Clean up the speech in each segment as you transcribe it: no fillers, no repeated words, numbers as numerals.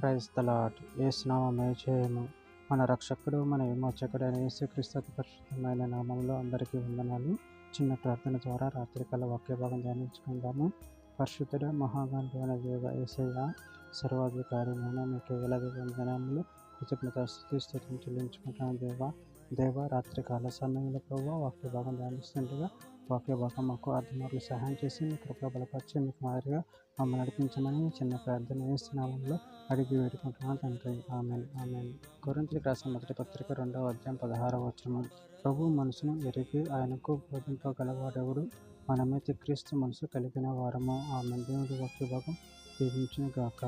Praise the lord. యేసు నామమే జయము. మన రక్షకుడు మన విమోచకుడైన యేసుక్రీస్తు అతి పరిశుద్ధమైన నామంలో అందరికీ వందనాలు. చిన్న ప్రార్థన ద్వారా రాత్రికాల వాక్య భాగం ధ్యానించుకుందాము. పరిశుద్ధుడ మహాగణుడైన దేవ యేసయ్య, సర్వాధికారి నేను మీకు వేలాది వందనములు కృతజ్ఞతాస్తుతి స్తుతులు చెల్లించుకుంటాను. దేవ రాత్రికాల సమయంలో ప్రభు వాక్య భాగం ధ్యానిస్తుండగా వాక్య భాగం మాకు అర్థమార్లు సహాయం చేసి మీ కృపలో బలపరిచి మీకు మాదిరిగా మమ్మల్ని నడిపించమని చిన్న ప్రార్థన వేస్తున్నామంలో అడిగి వేడుకుంటున్నాను తండ్రి. Amen amen. కొరింథీయులకు రాసిన మొదటి పత్రిక 2వ అధ్యాయం 16వ వచనం. ప్రభు మనసును ఎరిగి ఆయనకు బోధింపగలవాడెవడు? మనమైతే క్రీస్తు మనసు కలిగిన వారము. ఆమెన్. దేవుడి వాక్య భాగం దీవించును గాక.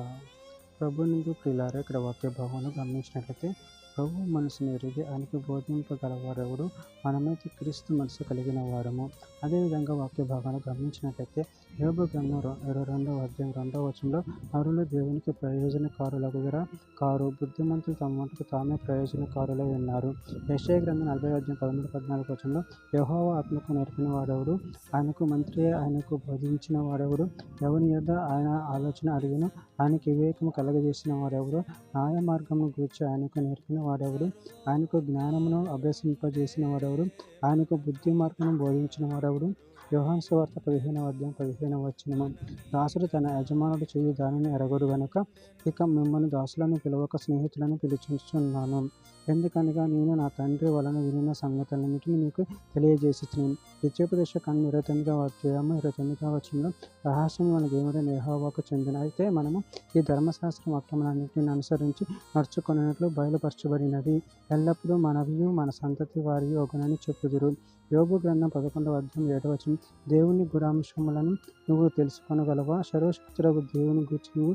ప్రభు నుండి ప్రియులారా, ఇక్కడ వాక్య భాగంలో గమనించినట్లయితే ప్రభు మనసును ఎరిగి ఆయనకు బోధింపగలవారెవడు? మనమైతే క్రీస్తు మనసు కలిగిన వారము. అదేవిధంగా వాక్య భాగాన్ని గమనించినట్లయితే యోబు గ్రంథం 22వ అధ్యాయం 2వ వచనంలో నరులు దేవునికి ప్రయోజనకారులగుదరా కారు, బుద్ధిమంతులు తమ మటుకు తామే ప్రయోజనకారులై ఉన్నారు. యెషయా గ్రంథం 40వ అధ్యాయం 13-14 వచనంలో యెహోవా ఆత్మకు నేర్పిన వాడెవడు? ఆయనకు మంత్రి ఆయనకు బోధించిన వాడెవడు? ఎవని యొద్ద ఆయన ఆలోచన అడిగిన ఆయనకు వివేకము కలగజేసిన వాడెవడు? న్యాయ మార్గమును గూర్చి ఆయనకు నేర్పిన వాడెవడు? ఆయనకు జ్ఞానమును అభ్యసింపజేసిన వాడెవడు? ఆయనకు బుద్ధి మార్గమును బోధించిన వాడెవడు? యోహాను సువార్త 15వ అధ్యాయం 15వ వచనము. దాసుడు తన యజమానుడు చేయు దానిని ఎరగడు గనుక ఇక మిమ్మల్ని దాసులను పిలవక స్నేహితులను పిలుచుచున్నాను. ఎందుకనగా నేను నా తండ్రి వలన వినిన సంగతులన్నిటిని మీకు తెలియజేస్తున్నాను. ద్వితీయోపదేశ కాండం 29వ అధ్యాయము 29వ వచనంలో రహస్యం మన దేవుడైన యెహోవాకు చెందిన అయితే మనము ఈ ధర్మశాస్త్ర వాక్యములన్నిటిని అనుసరించి నడుచుకున్నట్లు బయలుపరచబడినది. ఎల్లప్పుడూ మనవియు మన సంతతి వారియు ఒగునని చెప్పుదురు. యోబు గ్రంథం 11వ అధ్యాయం 7వ వచనం. దేవుని గుణాంశములను నువ్వు తెలుసుకొనగలవా? సర్వశక్తుడగు దేవుని గూర్చి నువ్వు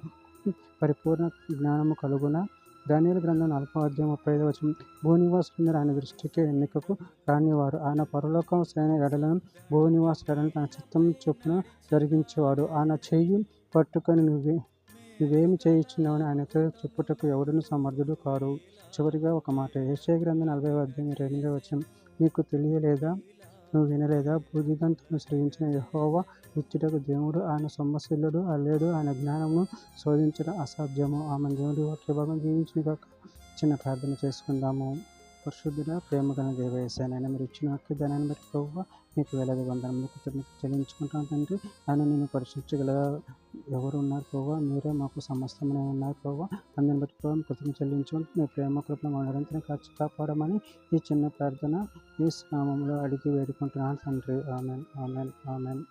పరిపూర్ణ జ్ఞానము కలుగునా? దానియేలు గ్రంథం 4వ అధ్యాయం 35వ వచనం. భూనివాసులందరూ ఆయన దృష్టికి ఎన్నికకు రానివారు. ఆయన పరలోకం సైన ఎడలను భూనివాసులను తన చిత్తం చొప్పున జరిగించేవాడు. ఆయన చెయ్యి పట్టుకొని నువ్వేమి చేయుచున్నావని ఆయనతో చెప్పుటకు ఎవడును సమర్థుడు కారు. చివరిగా ఒక మాట. యెషయా గ్రంథం 40వ అధ్యాయం 2వ వచనం. నీకు తెలియలేదా? నువ్వు వినలేదా? భూదిగంతములను సృజించిన యెహోవా నిత్యుడగు దేవుడు. ఆయన సొమ్మశీలుడు, అల్లేడు. ఆయన జ్ఞానమును శోధించడం అసాధ్యము. ఆమె. దేవుడి వాక్య భాగం జీవించుగాక. చిన్న ప్రార్థన చేసుకుందాము. పరిశుద్ధుడ ప్రేమ గల దేవ యేసయ్యా, మీరు ఇచ్చిన వాక్య దానాన్ని బట్టి ప్రభువా మీకు వేలాది వందనములు కృతజ్ఞత చెల్లించుకుంటాను తండ్రి. ఆయన నేను పరీక్షించగల ఎవరు ఉన్నారు ప్రభువా? మీరే మాకు సమస్తమనే ఉన్నారు ప్రభువా. అందరిని బట్టి ప్రభావం కృతజ్ఞత చెల్లించుకుంటూ మీ ప్రేమ కృపను మా నిరంతరం కాపాడమని ఈ చిన్న ప్రార్థన యేసు నామములో అడిగి వేడుకుంటున్నాను తండ్రి. Amen amen amen.